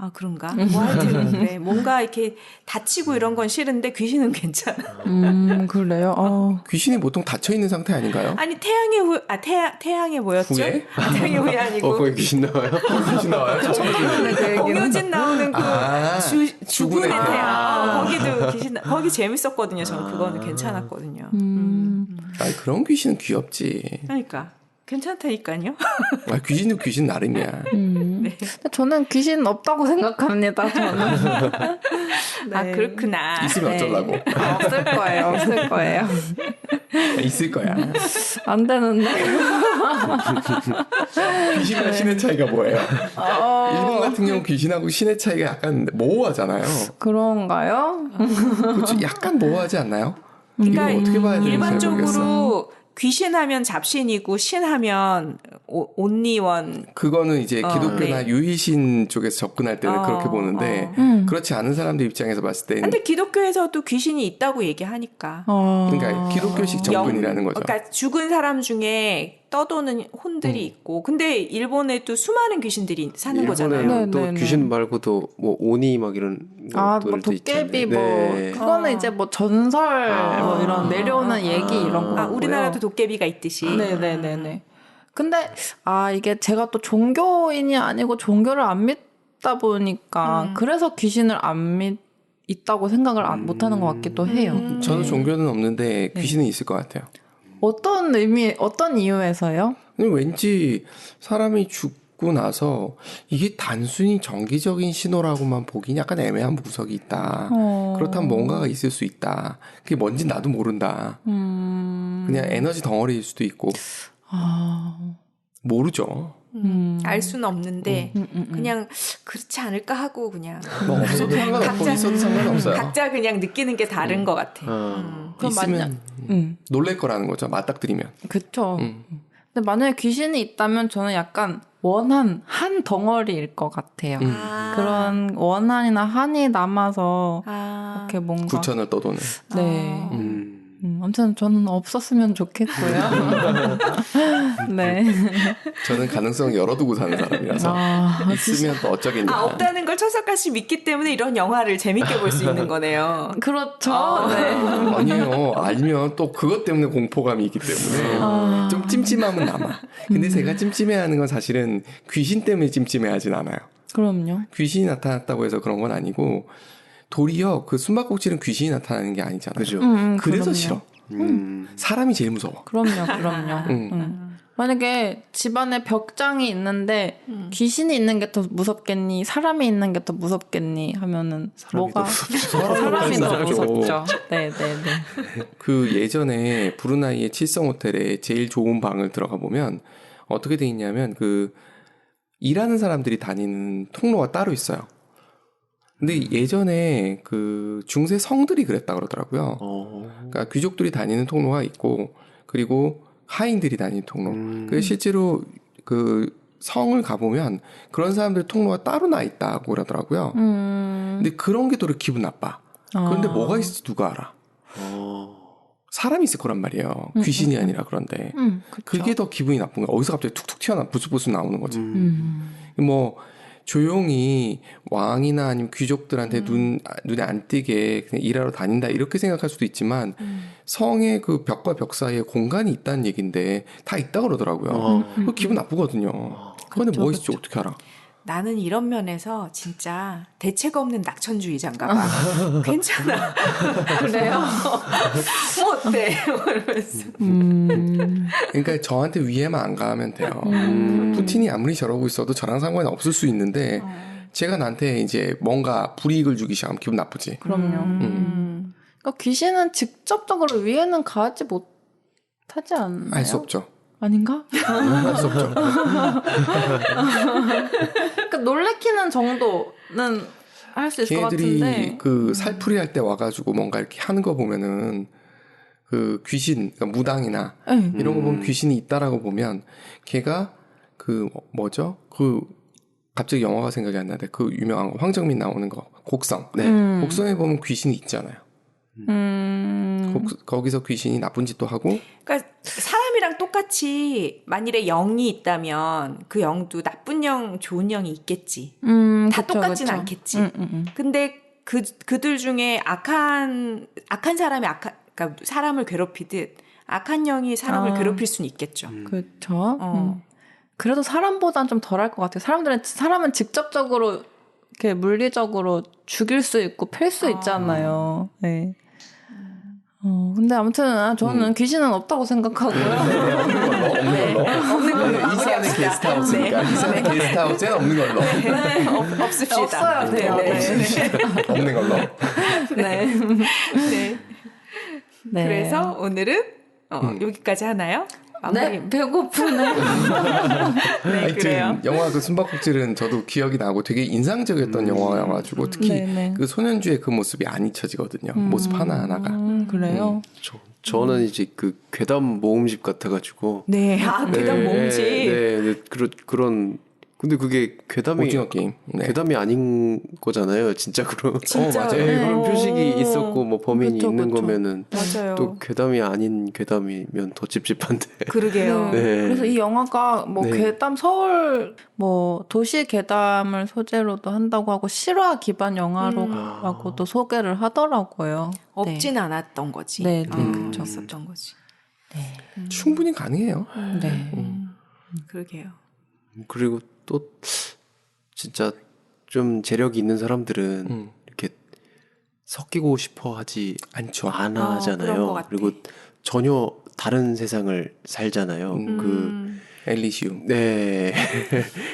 Speaker 2: 아 그런가? 뭐 하여튼 그래. 뭔가 이렇게 다치고 이런 건 싫은데 귀신은 괜찮아.
Speaker 1: 그래요?
Speaker 3: 귀신이 보통 닫혀 있는 상태 아닌가요?
Speaker 2: 아니 태양의 후 태양의 뭐였죠?
Speaker 3: 후예?
Speaker 2: 태양의 후예 아니고
Speaker 4: 거기 귀신 나와요?
Speaker 3: 귀신 나와요?
Speaker 2: 공효진 나오는 그 죽은의
Speaker 3: 죽은의
Speaker 2: 태양. 거기도 귀신 거기 재밌었거든요. 저는 그거는 괜찮았거든요.
Speaker 3: 아니, 그런 귀신은 귀엽지.
Speaker 2: 그러니까 괜찮다니까요.
Speaker 3: 귀신도 귀신 나름이야.
Speaker 2: 네.
Speaker 1: 저는 귀신 없다고 생각합니다. 저는.
Speaker 2: 아 그렇구나.
Speaker 3: 있으면 어쩌려고.
Speaker 1: 없을 거예요.
Speaker 3: 있을 거야.
Speaker 1: 안 되는데.
Speaker 3: 귀신과 신의 차이가 뭐예요? 일본 같은 경우 귀신하고 신의 차이가 약간 모호하잖아요.
Speaker 1: 그런가요?
Speaker 3: 그렇죠? 약간 모호하지 않나요?
Speaker 2: 그러니까
Speaker 3: 이거 어떻게 봐야 되는지 잘 모르겠어.
Speaker 2: 일반적으로 귀신하면 잡신이고 신하면 온리원.
Speaker 3: 그거는 이제 기독교나
Speaker 2: 네.
Speaker 3: 유희신 쪽에서 접근할 때는 그렇게 보는데 그렇지 않은 사람들 입장에서 봤을 때는
Speaker 2: 근데 기독교에서도 귀신이 있다고 얘기하니까.
Speaker 3: 그러니까 기독교식 접근이라는 거죠.
Speaker 2: 그러니까 죽은 사람 중에 떠도는 혼들이 있고, 근데 일본에도 수많은 귀신들이 사는 거잖아요.
Speaker 4: 일본에는 또
Speaker 1: 네, 네,
Speaker 4: 귀신
Speaker 1: 네.
Speaker 4: 말고도 뭐 오니 막 이런
Speaker 1: 뭐
Speaker 4: 것들도
Speaker 1: 도깨비
Speaker 4: 있잖아요.
Speaker 1: 뭐
Speaker 4: 네.
Speaker 1: 그거는 이제 뭐 전설 뭐 이런 내려오는 얘기 이런 거.
Speaker 2: 우리나라도 도깨비가 있듯이.
Speaker 1: 네네네네. 근데 이게 제가 또 종교인이 아니고 종교를 안 믿다 보니까 그래서 귀신을 안 있다고 생각을 못하는 것 같기도 해요.
Speaker 3: 저도 종교는 없는데 귀신은 있을 것 같아요.
Speaker 1: 어떤 이유에서요?
Speaker 3: 왠지 사람이 죽고 나서 이게 단순히 정기적인 신호라고만 보기 약간 애매한 구석이 있다. 그렇다면 뭔가가 있을 수 있다. 그게 뭔지 나도 모른다. 그냥 에너지 덩어리일 수도 있고 모르죠.
Speaker 2: 알 수는 없는데 그냥 그렇지 않을까 하고 그냥
Speaker 3: 뭐 없어도 상관없고 있어도 상관없어요.
Speaker 2: 각자 그냥 느끼는 게 다른 것 같아.
Speaker 1: 그럼
Speaker 3: 있으면 놀랄 거라는 거죠. 맞닥뜨리면.
Speaker 1: 그쵸. 근데 만약에 귀신이 있다면 저는 약간 원한 한 덩어리일 것 같아요. 그런 원한이나 한이 남아서 이렇게 뭔가
Speaker 3: 구천을 떠도는.
Speaker 1: 네. 아무튼 저는 없었으면 좋겠고요. 네.
Speaker 3: 저는 가능성을 열어두고 사는 사람이라서 있으면 또 어쩌겠냐.
Speaker 2: 없다는 걸 철석같이 믿기 때문에 이런 영화를 재밌게 볼 수 있는 거네요.
Speaker 1: 그렇죠. 네.
Speaker 3: 아니에요. 알면 또 그것 때문에 공포감이 있기 때문에 좀 찜찜함은 남아. 근데 제가 찜찜해하는 건 사실은 귀신 때문에 찜찜해하진 않아요.
Speaker 1: 그럼요.
Speaker 3: 귀신이 나타났다고 해서 그런 건 아니고 도리어 그 숨바꼭질은 귀신이 나타나는 게 아니잖아요.
Speaker 4: 그죠.
Speaker 3: 그래서
Speaker 1: 그럼요.
Speaker 3: 싫어. 사람이 제일 무서워.
Speaker 1: 그럼요. 만약에 집안에 벽장이 있는데 귀신이 있는 게 더 무섭겠니? 사람이 있는 게 더 무섭겠니? 하면은 뭐가 사람이 더 무섭죠. 네.
Speaker 3: 그 예전에 브루나이의 칠성 호텔에 제일 좋은 방을 들어가 보면 어떻게 돼 있냐면 그 일하는 사람들이 다니는 통로가 따로 있어요. 근데 예전에 그 중세 성들이 그랬다 그러더라고요. 그러니까 귀족들이 다니는 통로가 있고 그리고 하인들이 다니는 통로. 그래서 실제로 그 성을 가보면 그런 사람들 통로가 따로 나 있다고 그러더라고요. 근데 그런 게 도리어 기분 나빠. 그런데 뭐가 있을지 누가 알아? 사람이 있을 거란 말이에요. 귀신이 아니라 그런데. 그게 더 기분이 나쁜 거야. 어디서 갑자기 툭툭 튀어나 부스부스 나오는 거지. 뭐 조용히 왕이나 아니면 귀족들한테 눈에 안 띄게 그냥 일하러 다닌다 이렇게 생각할 수도 있지만 성의 그 벽과 벽 사이에 공간이 있다는 얘기인데 다 있다 그러더라고요. 그거 기분 나쁘거든요. 그런데 뭐 있을지 어떻게 알아?
Speaker 2: 나는 이런 면에서 진짜 대책 없는 낙천주의자인가 봐. 괜찮아.
Speaker 1: 그래요?
Speaker 2: 뭐 어때? 이러면서.
Speaker 3: 그러니까 저한테 위에만 안 가면 돼요. 푸틴이 아무리 저러고 있어도 저랑 상관이 없을 수 있는데 제가 나한테 이제 뭔가 불이익을 주기 시작하면 기분 나쁘지.
Speaker 1: 그럼요. 그러니까 귀신은 직접적으로 위에는 가지 못하지 않나요?
Speaker 3: 알 수 없죠.
Speaker 1: 아닌가?
Speaker 3: 알 수 없죠.
Speaker 1: 그러니까 놀래키는 정도는 할 수 있을 것
Speaker 3: 걔네들이
Speaker 1: 같은데.
Speaker 3: 그 살풀이 할 때 와가지고 뭔가 이렇게 하는 거 보면은 그 귀신, 그러니까 무당이나 이런 거 보면 귀신이 있다라고 보면 걔가 그 뭐죠? 그 갑자기 영화가 생각이 안 나는데 그 유명한 거 황정민 나오는 거 곡성. 네. 곡성에 보면 귀신이 있잖아요. 거기서 귀신이 나쁜 짓도 하고.
Speaker 2: 그러니까 사람이랑 똑같이 만일에 영이 있다면 그 영도 나쁜 영, 좋은 영이 있겠지. 다
Speaker 1: 그쵸,
Speaker 2: 똑같진
Speaker 1: 그쵸.
Speaker 2: 않겠지. 근데 그들 중에 악한 사람이 그러니까 사람을 괴롭히듯 악한 영이 사람을 괴롭힐 수는 있겠죠.
Speaker 1: 그렇죠. 그래도 사람보단 좀 덜할 것 같아요. 사람은 직접적으로 이렇게 물리적으로 죽일 수 있고 팰 수 있잖아요. 네. 근데 아무튼 저는 귀신은 없다고 생각하고요.
Speaker 2: 없는 걸로
Speaker 3: 이 산에 게스트하우스니까. 이 산에 게스트하우스에는 없는 걸로.
Speaker 2: 없읍시다.
Speaker 1: 없어야 돼요.
Speaker 3: 없는 걸로.
Speaker 1: 네. 네.
Speaker 2: 그래서 오늘은 여기까지 하나요?
Speaker 1: 네, 배고프네.
Speaker 2: 네, 그래요.
Speaker 3: 하여튼 영화 그 숨바꼭질은 저도 기억이 나고 되게 인상적이었던 영화여가지고 특히
Speaker 1: 네네.
Speaker 3: 그 소년주의 그 모습이 안 잊혀지거든요. 모습 하나하나가.
Speaker 1: 그래요?
Speaker 4: 저는 이제 그 괴담 모음집 같아가지고.
Speaker 2: 네, 괴담 모음집.
Speaker 4: 네, 그런. 근데 그게 괴담이
Speaker 3: 오징어 게임. 네.
Speaker 4: 괴담이 아닌 거잖아요. 진짜 그런.
Speaker 2: 진짜.
Speaker 4: 맞아요.
Speaker 2: 네.
Speaker 4: 그런 표식이 있었고 뭐 범인이
Speaker 1: 그쵸,
Speaker 4: 있는
Speaker 1: 그쵸.
Speaker 4: 거면은
Speaker 2: 맞아요.
Speaker 4: 또 괴담이 아닌 괴담이면 더 찝찝한데.
Speaker 2: 그러게요.
Speaker 1: 네.
Speaker 4: 네.
Speaker 1: 그래서 이 영화가 뭐
Speaker 4: 네.
Speaker 1: 괴담 서울 뭐 도시 괴담을 소재로도 한다고 하고 실화 기반 영화로라고도 소개를 하더라고요.
Speaker 2: 없진 않았던 거지.
Speaker 1: 네, 네,
Speaker 4: 그쵸.
Speaker 2: 있었던 거지.
Speaker 1: 네.
Speaker 3: 충분히 가능해요.
Speaker 1: 네.
Speaker 2: 그러게요.
Speaker 4: 그리고 또 진짜 좀 재력이 있는 사람들은 이렇게 섞이고 싶어 하지
Speaker 3: 않죠.
Speaker 4: 안
Speaker 2: 그런 것
Speaker 4: 하잖아요.
Speaker 2: 같아.
Speaker 4: 그리고 전혀 다른 세상을 살잖아요.
Speaker 3: 엘리시움.
Speaker 4: 네.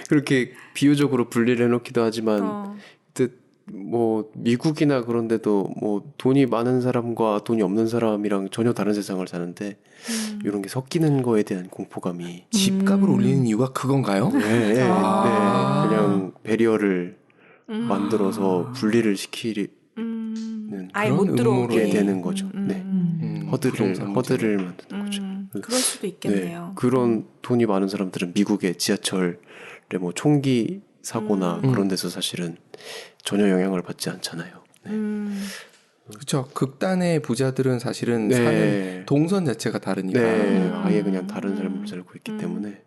Speaker 4: 그렇게 비유적으로 분리를 해놓기도 하지만 뭐 미국이나 그런 데도 뭐 돈이 많은 사람과 돈이 없는 사람이랑 전혀 다른 세상을 사는데 이런 게 섞이는 거에 대한 공포감이
Speaker 3: 집값을 올리는 이유가 그건가요?
Speaker 4: 네, 네,
Speaker 3: 아.
Speaker 4: 네. 그냥 배리어를 만들어서 분리를 시키는
Speaker 2: 아예
Speaker 3: 그런
Speaker 2: 못 들어오게
Speaker 3: 음모론이
Speaker 4: 되는 거죠. 네. 허들을 만드는 거죠.
Speaker 2: 그럴 수도 있겠네요.
Speaker 4: 네. 그런 돈이 많은 사람들은 미국의 지하철에 뭐 총기 사고나 그런 데서 사실은 전혀 영향을 받지 않잖아요. 네.
Speaker 3: 그렇죠. 극단의 부자들은 사실은
Speaker 4: 네.
Speaker 3: 사는 동선 자체가 다르니까.
Speaker 4: 네, 아예 그냥 다른 삶을 살고 있기 때문에.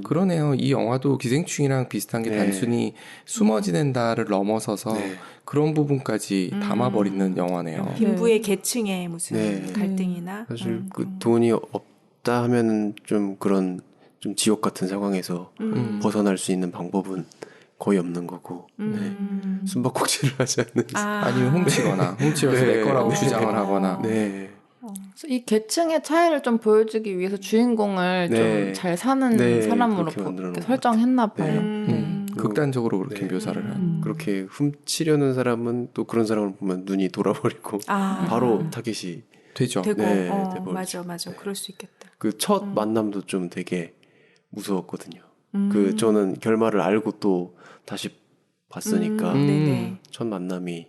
Speaker 3: 그러네요. 이 영화도 기생충이랑 비슷한 게
Speaker 4: 네.
Speaker 3: 단순히 숨어 지낸다를 넘어서서
Speaker 4: 네.
Speaker 3: 그런 부분까지 담아버리는 영화네요.
Speaker 2: 빈부의 계층의 무슨
Speaker 4: 네.
Speaker 2: 갈등이나
Speaker 4: 사실 그
Speaker 2: 그런 거.
Speaker 4: 돈이 없다 하면은 좀 그런 좀 지옥 같은 상황에서 벗어날 수 있는 방법은 거의 없는 거고 네. 숨바꼭질을 하지 않는
Speaker 3: 아니면 훔치거나 훔치면서
Speaker 4: 네.
Speaker 3: 내 거라고
Speaker 4: 네.
Speaker 3: 주장을 하거나.
Speaker 4: 네.
Speaker 1: 그래서 이 계층의 차이를 좀 보여주기 위해서 주인공을
Speaker 4: 네.
Speaker 1: 좀 잘 사는
Speaker 4: 네,
Speaker 1: 사람으로
Speaker 4: 그렇게 만들어 놓은 것
Speaker 1: 설정했나 봐요.
Speaker 3: 극단적으로 그렇게
Speaker 4: 네.
Speaker 3: 묘사를 한.
Speaker 4: 그렇게 훔치려는 사람은 또 그런 사람을 보면 눈이 돌아버리고 바로 타겟이
Speaker 3: 되죠.
Speaker 2: 되고
Speaker 4: 네, 돼버리죠.
Speaker 2: 맞아 그럴 수 있겠다.
Speaker 4: 그 첫 만남도 좀 되게 무서웠거든요. 그 저는 결말을 알고 또 다시 봤으니까
Speaker 2: 네네.
Speaker 4: 첫 만남이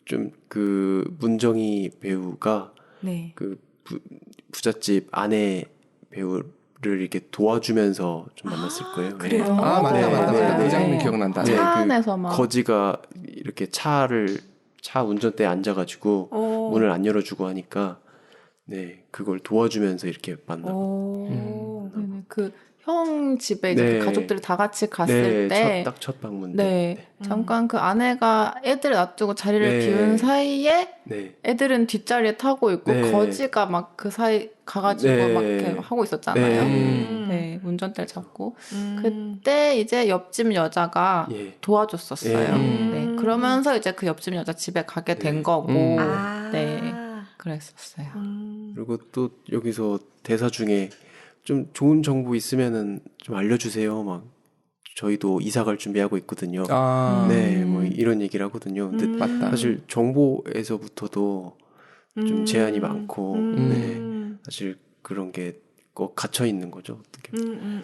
Speaker 4: 좀 그 문정희 배우가
Speaker 2: 네.
Speaker 4: 그 부잣집 아내 배우를 이렇게 도와주면서 좀 만났을 거예요.
Speaker 2: 그래요?
Speaker 3: 아 맞다
Speaker 4: 네,
Speaker 3: 맞다
Speaker 4: 네,
Speaker 3: 맞다.
Speaker 4: 네.
Speaker 3: 그 장면 기억난다.
Speaker 4: 네,
Speaker 1: 차
Speaker 4: 그
Speaker 1: 안에서 막
Speaker 4: 거지가 이렇게 차 운전대에 앉아가지고 문을 안 열어주고 하니까 네 그걸 도와주면서 이렇게 만나고
Speaker 1: 네네. 그 형 집에 이제
Speaker 4: 네.
Speaker 1: 그 가족들이 다 같이 갔을 때
Speaker 4: 딱 첫 방문 때
Speaker 1: 네. 잠깐 그 아내가 애들 놔두고 자리를
Speaker 4: 네.
Speaker 1: 비운 사이에
Speaker 4: 네.
Speaker 1: 애들은 뒷자리에 타고 있고
Speaker 4: 네.
Speaker 1: 거지가 막 그 사이 가가지고
Speaker 4: 네.
Speaker 1: 막 이렇게 하고 있었잖아요.
Speaker 4: 네.
Speaker 1: 네, 운전대를 잡고 그때 이제 옆집 여자가
Speaker 4: 예.
Speaker 1: 도와줬었어요.
Speaker 4: 예.
Speaker 1: 네, 그러면서 이제 그 옆집 여자 집에 가게 된 거고, 네, 그랬었어요.
Speaker 4: 그리고 또 여기서 대사 중에 좀 좋은 정보 있으면은 좀 알려주세요. 막 저희도 이사 갈 준비하고 있거든요. 네, 뭐 이런 얘기를 하거든요. 근데
Speaker 3: 맞다.
Speaker 4: 사실 정보에서부터도 좀 제한이 많고, 네, 사실 그런 게 꼭 갇혀 있는 거죠. 어떻게?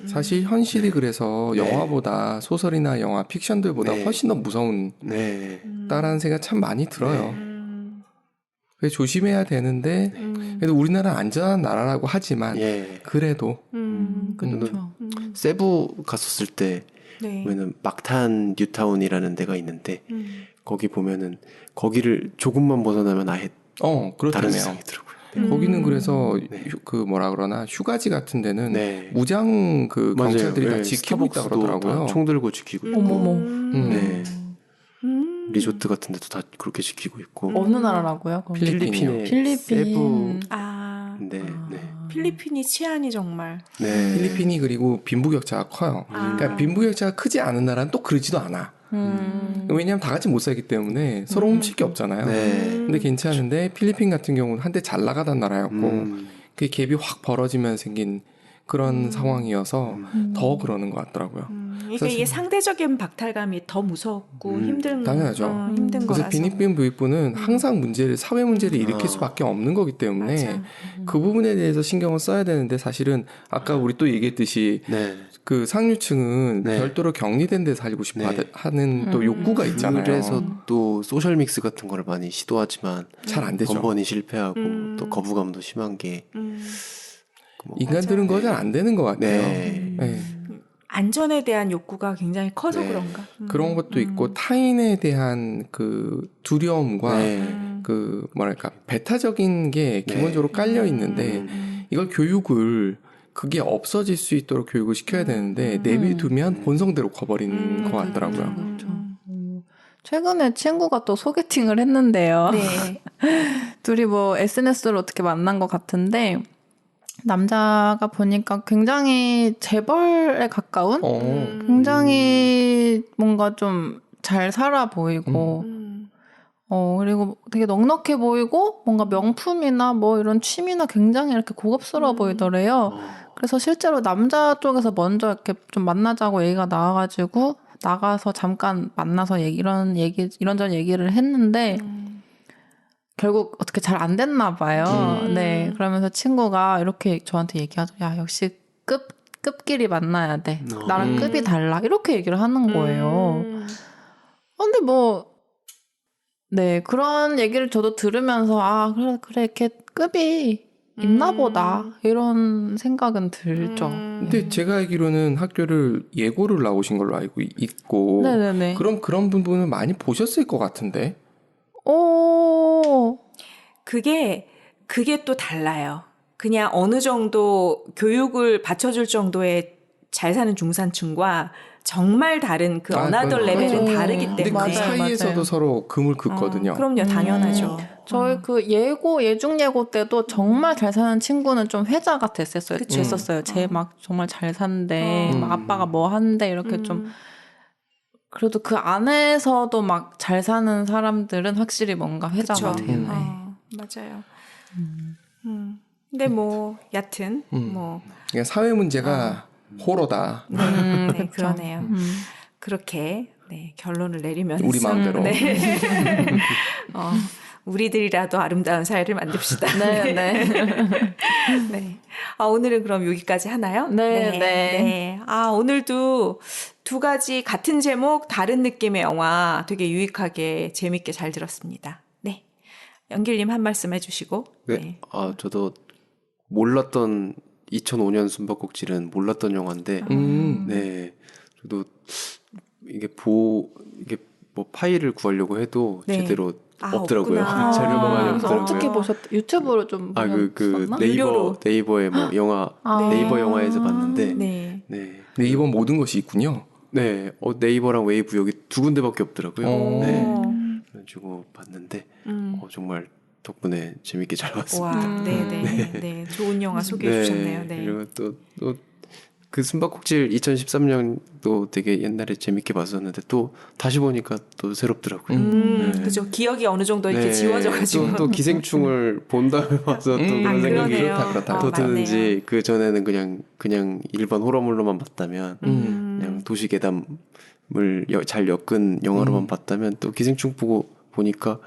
Speaker 3: 사실 현실이 그래서 영화보다 소설이나 영화 픽션들보다
Speaker 4: 네.
Speaker 3: 훨씬 더 무서운
Speaker 4: 네,
Speaker 3: 다라는 생각 참 많이 들어요. 그래서 조심해야 되는데 그래도 우리나라는 안전한 나라라고 하지만
Speaker 4: 예.
Speaker 3: 그래도
Speaker 1: 그렇죠.
Speaker 4: 세부 갔었을 때
Speaker 2: 네.
Speaker 4: 보면은 막탄 뉴타운이라는 데가 있는데 거기 보면은 거기를 조금만 벗어나면 아예 다른
Speaker 3: 그렇다며요.
Speaker 4: 세상이더라고요.
Speaker 3: 거기는 그래서
Speaker 4: 네.
Speaker 3: 그 뭐라 그러나 휴가지 같은 데는
Speaker 4: 네.
Speaker 3: 무장 그
Speaker 4: 맞아요.
Speaker 3: 경찰들이 다
Speaker 4: 네,
Speaker 3: 지키고 있다
Speaker 4: 스타벅스도
Speaker 3: 그러더라고요.
Speaker 4: 다 총 들고 지키고 있고
Speaker 1: 어머머.
Speaker 4: 네. 리조트 같은 데도 다 그렇게 지키고 있고
Speaker 1: 어느 나라라고요? 거기?
Speaker 3: 필리핀이요.
Speaker 1: 필리핀.
Speaker 4: 세부인데 네.
Speaker 2: 필리핀이 치안이 정말
Speaker 4: 네.
Speaker 3: 필리핀이 그리고 빈부격차가 커요. 그러니까 빈부격차가 크지 않은 나라는 또 그러지도 않아. 왜냐하면 다 같이 못 살기 때문에 서로 훔칠 게 없잖아요.
Speaker 4: 네.
Speaker 3: 근데 괜찮은데 필리핀 같은 경우는 한때 잘 나가던 나라였고 그 갭이 확 벌어지면 생긴 그런 상황이어서 더 그러는 것 같더라고요.
Speaker 2: 그러니까 이게 상대적인 박탈감이 더 무섭고 힘든
Speaker 3: 당연하죠.
Speaker 2: 힘든
Speaker 3: 그래서
Speaker 2: 거라서.
Speaker 3: 빈익빈 부익부는 항상 문제를 사회 문제를 일으킬 수밖에 없는 거기 때문에
Speaker 2: 맞아.
Speaker 3: 그 부분에 대해서 신경을 써야 되는데 사실은 아까 우리 또 얘기했듯이
Speaker 4: 네.
Speaker 3: 그 상류층은
Speaker 4: 네.
Speaker 3: 별도로 격리된 데 살고 싶어
Speaker 4: 네.
Speaker 3: 하는 또 욕구가 있잖아요.
Speaker 4: 그래서 또 소셜 믹스 같은 거를 많이 시도하지만
Speaker 3: 잘 안 되죠.
Speaker 4: 번번이 실패하고 또 거부감도 심한 게 뭐,
Speaker 3: 인간들은 그거 잘 안 되는 것 같아요.
Speaker 4: 네.
Speaker 3: 네.
Speaker 2: 안전에 대한 욕구가 굉장히 커서
Speaker 4: 네.
Speaker 2: 그런가?
Speaker 3: 그런 것도 있고 타인에 대한 그 두려움과
Speaker 4: 네.
Speaker 3: 그 뭐랄까 배타적인 게
Speaker 4: 네.
Speaker 3: 기본적으로 깔려 있는데 이걸 교육을 그게 없어질 수 있도록 교육을 시켜야 되는데 내비두면 본성대로 커버리는 것 같더라고요.
Speaker 1: 그렇죠. 최근에 친구가 또 소개팅을 했는데요.
Speaker 2: 네.
Speaker 1: 둘이 뭐 SNS로 어떻게 만난 것 같은데 남자가 보니까 굉장히 재벌에 가까운 굉장히 뭔가 좀 잘 살아 보이고 그리고 되게 넉넉해 보이고 뭔가 명품이나 뭐 이런 취미나 굉장히 이렇게 고급스러워 보이더래요. 그래서 실제로 남자 쪽에서 먼저 이렇게 좀 만나자고 얘기가 나와가지고 나가서 잠깐 만나서 이런저런 얘기를 했는데 결국 어떻게 잘 안 됐나 봐요. 네. 그러면서 친구가 이렇게 저한테 얘기하죠. 야, 역시 급끼리 만나야 돼. 나랑 급이 달라. 이렇게 얘기를 하는 거예요. 근데 네, 그런 얘기를 저도 들으면서, 아, 그래, 이렇게 급이 있나 보다. 이런 생각은 들죠.
Speaker 3: 근데 제가 알기로는 학교를 예고를 나오신 걸로 알고 있고
Speaker 1: 네네네.
Speaker 3: 그럼 그런 부분을 많이 보셨을 것 같은데
Speaker 2: 그게 또 달라요. 그냥 어느 정도 교육을 받쳐줄 정도의 잘 사는 중산층과 정말 다른 그 어나더
Speaker 3: 그건
Speaker 2: 레벨은
Speaker 1: 그렇죠.
Speaker 2: 다르기
Speaker 3: 근데
Speaker 2: 때문에.
Speaker 3: 그
Speaker 1: 맞아요,
Speaker 3: 사이에서도
Speaker 1: 맞아요.
Speaker 3: 서로 금을 긋거든요.
Speaker 2: 그럼요, 당연하죠.
Speaker 1: 저희 그 예중예고 때도 정말 잘 사는 친구는 좀 회자가 됐었어요.
Speaker 2: 그쵸.
Speaker 1: 쟤 막 정말 잘 산대. 막 아빠가 뭐 한대. 이렇게 좀. 그래도 그 안에서도 막 잘 사는 사람들은 확실히 뭔가 회자가
Speaker 2: 그쵸.
Speaker 1: 되네.
Speaker 2: 맞아요. 근데 뭐 얕은 뭐
Speaker 3: 그러니까 사회 문제가 호러다.
Speaker 2: 네, 그러네요. 그렇게 네, 결론을 내리면서
Speaker 3: 우리 마음대로.
Speaker 2: 네. 우리들이라도 아름다운 사회를 만듭시다.
Speaker 1: 네, 네.
Speaker 2: 네. 오늘은 그럼 여기까지 하나요?
Speaker 1: 네, 네.
Speaker 2: 네. 오늘도 두 가지 같은 제목 다른 느낌의 영화 되게 유익하게 재밌게 잘 들었습니다. 네. 연길님 한 말씀 해주시고.
Speaker 4: 네. 저도 몰랐던 2005년 숨바꼭질은 몰랐던 영화인데, 네. 저도 이게 뭐 파일을 구하려고 해도
Speaker 2: 네.
Speaker 4: 제대로 없더라고요.
Speaker 2: 없구나.
Speaker 4: 자료가 많이
Speaker 1: 그래서
Speaker 4: 없더라고요.
Speaker 1: 어떻게 보셨? 유튜브로 좀 보셨나?
Speaker 2: 유료로.
Speaker 4: 네이버에 뭐 영화 네이버 영화에서 봤는데,
Speaker 2: 네.
Speaker 4: 네.
Speaker 3: 네이버 모든 것이 있군요.
Speaker 4: 네. 네이버랑 웨이브 여기 두 군데밖에 없더라고요. 네. 그래가지고 봤는데, 정말 덕분에 재밌게 잘 봤습니다.
Speaker 2: 와, 네. 좋은 영화 소개해 주셨네요. 네.
Speaker 4: 그리고 또 그 숨바꼭질 2013년도 되게 옛날에 재밌게 봤었는데 또 다시 보니까 또 새롭더라고요. 네.
Speaker 2: 그죠. 기억이 어느 정도 이렇게 지워져가지고.
Speaker 4: 또 기생충을 본 다음에 와서 또 그런 생각이
Speaker 3: 그렇다.
Speaker 4: 또 드는지 그 전에는 그냥 일반 호러물로만 봤다면 그냥 도시괴담을 잘 엮은 영화로만 봤다면 또 기생충 보니까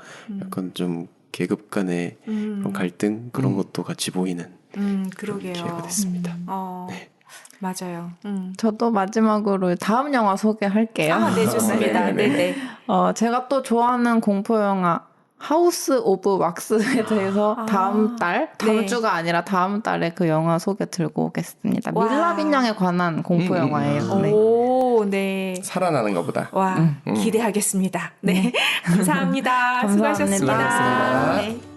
Speaker 4: 약간 좀 계급 간의 그런 갈등 그런 것도 같이 보이는
Speaker 2: 그러게요.
Speaker 4: 기회가 됐습니다.
Speaker 2: 네. 맞아요.
Speaker 1: 저도 마지막으로 다음 영화 소개할게요.
Speaker 2: 네, 좋습니다. 네.
Speaker 1: 제가 또 좋아하는 공포 영화 하우스 오브 왁스에 대해서 다음 주가 아니라 다음 달에 그 영화 소개 들고 오겠습니다.
Speaker 2: 와.
Speaker 1: 밀라 빈양에 관한 공포 영화예요. 네.
Speaker 2: 오, 네.
Speaker 3: 살아나는 것보다.
Speaker 2: 와, 기대하겠습니다. 네. 감사합니다.
Speaker 1: 감사합니다.
Speaker 2: 수고하셨습니다.
Speaker 3: 수고하셨습니다.
Speaker 2: 네.